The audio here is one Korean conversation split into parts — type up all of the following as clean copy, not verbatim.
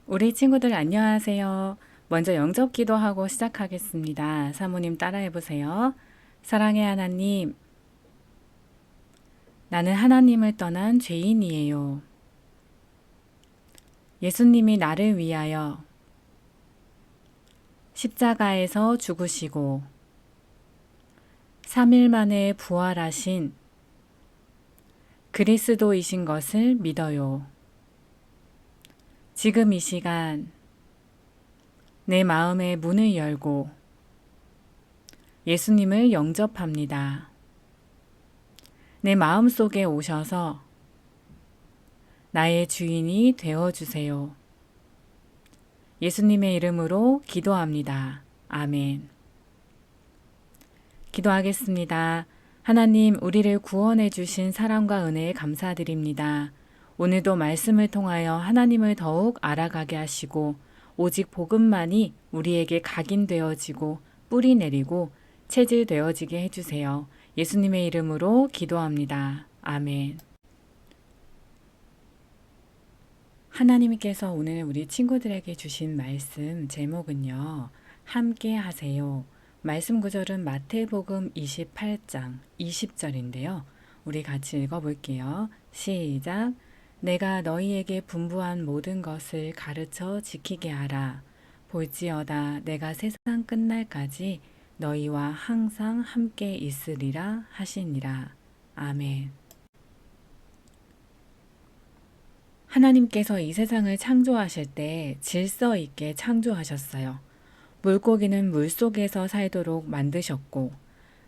우리 친구들 안녕하세요. 먼저 영접 기도하고 시작하겠습니다. 사모님 따라해 보세요. 사랑의 하나님, 나는 하나님을 떠난 죄인이에요. 예수님이 나를 위하여 십자가에서 죽으시고 3일 만에 부활하신 그리스도이신 것을 믿어요. 지금 이 시간 내 마음의 문을 열고 예수님을 영접합니다. 내 마음 속에 오셔서 나의 주인이 되어주세요. 예수님의 이름으로 기도합니다. 아멘. 기도하겠습니다. 하나님, 우리를 구원해 주신 사랑과 은혜에 감사드립니다. 오늘도 말씀을 통하여 하나님을 더욱 알아가게 하시고 오직 복음만이 우리에게 각인되어지고 뿌리 내리고 체질되어지게 해주세요. 예수님의 이름으로 기도합니다. 아멘. 하나님께서 오늘 우리 친구들에게 주신 말씀 제목은요. 함께 하세요. 말씀 구절은 마태복음 28장 20절인데요. 우리 같이 읽어볼게요. 시작. 내가 너희에게 분부한 모든 것을 가르쳐 지키게 하라. 볼지어다 내가 세상 끝날까지 너희와 항상 함께 있으리라 하시니라. 아멘. 하나님께서 이 세상을 창조하실 때 질서 있게 창조하셨어요. 물고기는 물속에서 살도록 만드셨고,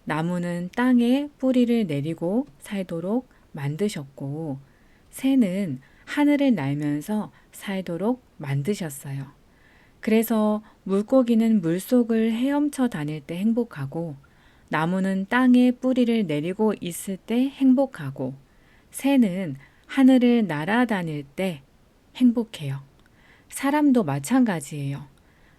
나무는 땅에 뿌리를 내리고 살도록 만드셨고, 새는 하늘을 날면서 살도록 만드셨어요. 그래서 물고기는 물속을 헤엄쳐 다닐 때 행복하고, 나무는 땅에 뿌리를 내리고 있을 때 행복하고, 새는 하늘을 날아다닐 때 행복해요. 사람도 마찬가지예요.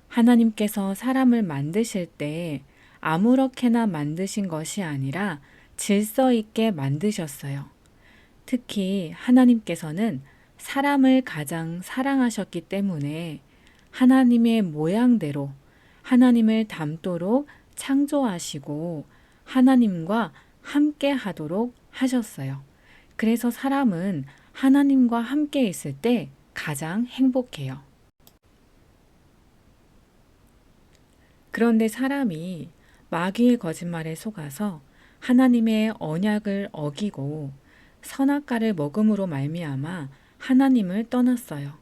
하나님께서 사람을 만드실 때 아무렇게나 만드신 것이 아니라 질서 있게 만드셨어요. 특히 하나님께서는 사람을 가장 사랑하셨기 때문에 하나님의 모양대로 하나님을 닮도록 창조하시고 하나님과 함께 하도록 하셨어요. 그래서 사람은 하나님과 함께 있을 때 가장 행복해요. 그런데 사람이 마귀의 거짓말에 속아서 하나님의 언약을 어기고 선악과를 먹음으로 말미암아 하나님을 떠났어요.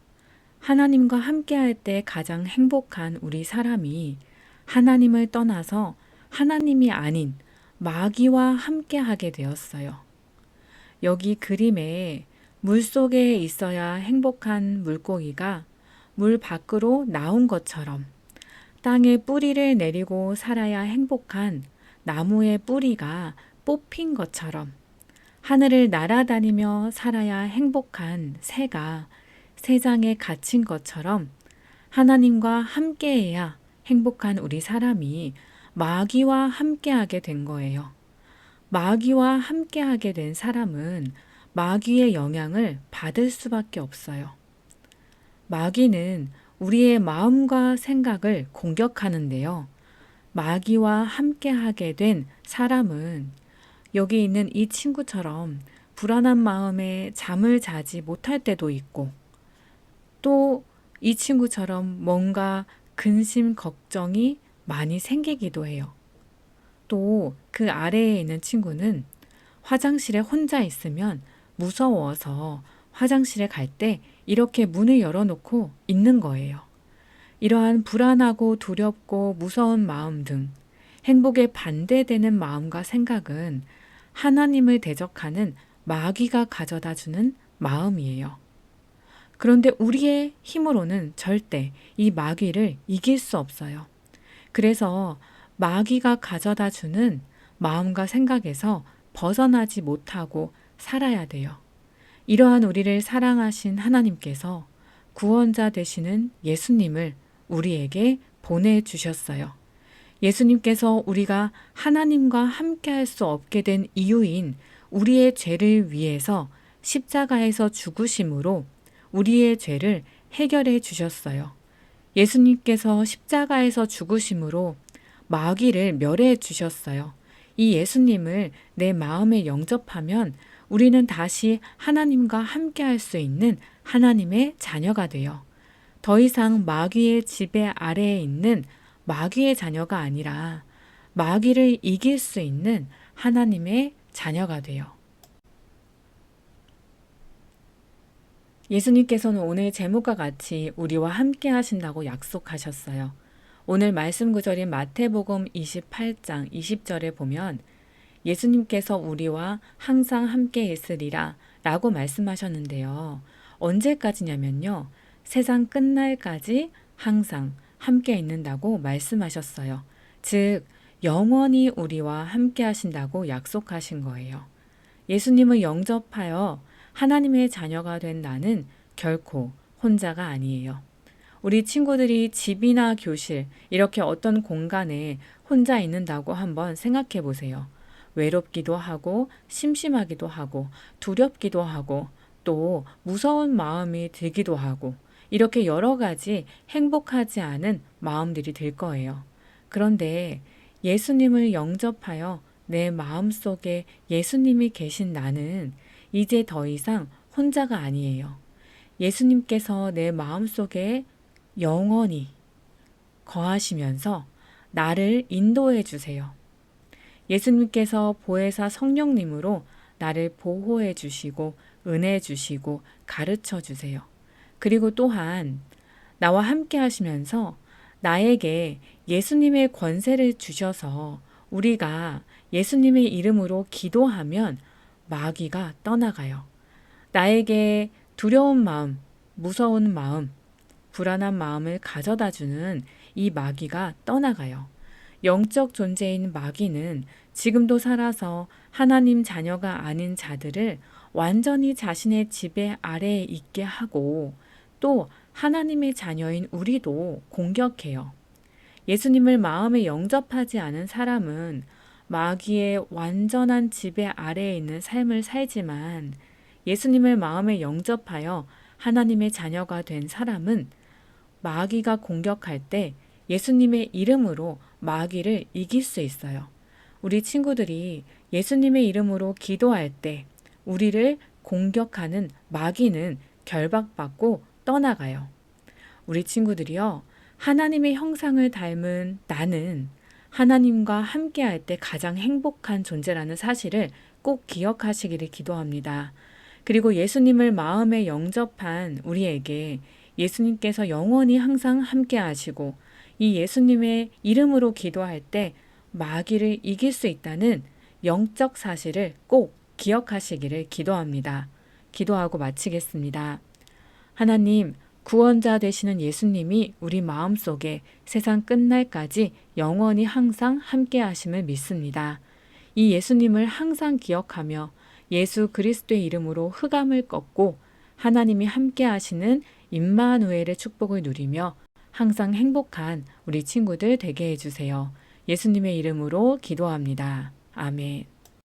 하나님과 함께할 때 가장 행복한 우리 사람이 하나님을 떠나서 하나님이 아닌 마귀와 함께하게 되었어요. 여기 그림에 물속에 있어야 행복한 물고기가 물 밖으로 나온 것처럼 땅에 뿌리를 내리고 살아야 행복한 나무의 뿌리가 뽑힌 것처럼 하늘을 날아다니며 살아야 행복한 새가 새장에 갇힌 것처럼 하나님과 함께해야 행복한 우리 사람이 마귀와 함께하게 된 거예요. 마귀와 함께하게 된 사람은 마귀의 영향을 받을 수밖에 없어요. 마귀는 우리의 마음과 생각을 공격하는데요. 마귀와 함께하게 된 사람은 여기 있는 이 친구처럼 불안한 마음에 잠을 자지 못할 때도 있고 또 이 친구처럼 뭔가 근심, 걱정이 많이 생기기도 해요. 또 그 아래에 있는 친구는 화장실에 혼자 있으면 무서워서 화장실에 갈 때 이렇게 문을 열어놓고 있는 거예요. 이러한 불안하고 두렵고 무서운 마음 등 행복에 반대되는 마음과 생각은 하나님을 대적하는 마귀가 가져다 주는 마음이에요. 그런데 우리의 힘으로는 절대 이 마귀를 이길 수 없어요. 그래서 마귀가 가져다 주는 마음과 생각에서 벗어나지 못하고 살아야 돼요. 이러한 우리를 사랑하신 하나님께서 구원자 되시는 예수님을 우리에게 보내주셨어요. 예수님께서 우리가 하나님과 함께할 수 없게 된 이유인 우리의 죄를 위해서 십자가에서 죽으심으로 우리의 죄를 해결해 주셨어요. 예수님께서 십자가에서 죽으심으로 마귀를 멸해 주셨어요. 이 예수님을 내 마음에 영접하면 우리는 다시 하나님과 함께 할 수 있는 하나님의 자녀가 돼요. 더 이상 마귀의 지배 아래에 있는 마귀의 자녀가 아니라 마귀를 이길 수 있는 하나님의 자녀가 돼요. 예수님께서는 오늘 제목과 같이 우리와 함께 하신다고 약속하셨어요. 오늘 말씀 구절인 마태복음 28장 20절에 보면 예수님께서 우리와 항상 함께 있으리라 라고 말씀하셨는데요. 언제까지냐면요. 세상 끝날까지 항상 함께 있는다고 말씀하셨어요. 즉, 영원히 우리와 함께 하신다고 약속하신 거예요. 예수님을 영접하여 하나님의 자녀가 된 나는 결코 혼자가 아니에요. 우리 친구들이 집이나 교실, 이렇게 어떤 공간에 혼자 있는다고 한번 생각해 보세요. 외롭기도 하고, 심심하기도 하고, 두렵기도 하고, 또 무서운 마음이 들기도 하고, 이렇게 여러 가지 행복하지 않은 마음들이 들 거예요. 그런데 예수님을 영접하여 내 마음 속에 예수님이 계신 나는 이제 더 이상 혼자가 아니에요. 예수님께서 내 마음 속에 영원히 거하시면서 나를 인도해 주세요. 예수님께서 보혜사 성령님으로 나를 보호해 주시고 은혜 주시고 가르쳐 주세요. 그리고 또한 나와 함께 하시면서 나에게 예수님의 권세를 주셔서 우리가 예수님의 이름으로 기도하면 마귀가 떠나가요. 나에게 두려운 마음, 무서운 마음, 불안한 마음을 가져다 주는 이 마귀가 떠나가요. 영적 존재인 마귀는 지금도 살아서 하나님 자녀가 아닌 자들을 완전히 자신의 지배 아래에 있게 하고 또 하나님의 자녀인 우리도 공격해요. 예수님을 마음에 영접하지 않은 사람은 마귀의 완전한 지배 아래에 있는 삶을 살지만 예수님을 마음에 영접하여 하나님의 자녀가 된 사람은 마귀가 공격할 때 예수님의 이름으로 마귀를 이길 수 있어요. 우리 친구들이 예수님의 이름으로 기도할 때 우리를 공격하는 마귀는 결박받고 떠나가요. 우리 친구들이요. 하나님의 형상을 닮은 나는 하나님과 함께할 때 가장 행복한 존재라는 사실을 꼭 기억하시기를 기도합니다. 그리고 예수님을 마음에 영접한 우리에게 예수님께서 영원히 항상 함께 하시고 이 예수님의 이름으로 기도할 때 마귀를 이길 수 있다는 영적 사실을 꼭 기억하시기를 기도합니다. 기도하고 마치겠습니다. 하나님, 구원자 되시는 예수님이 우리 마음속에 세상 끝날까지 영원히 항상 함께 하심을 믿습니다. 이 예수님을 항상 기억하며 예수 그리스도의 이름으로 흑암을 꺾고 하나님이 함께 하시는 임마누엘의 축복을 누리며 항상 행복한 우리 친구들 되게 해주세요. 예수님의 이름으로 기도합니다. 아멘.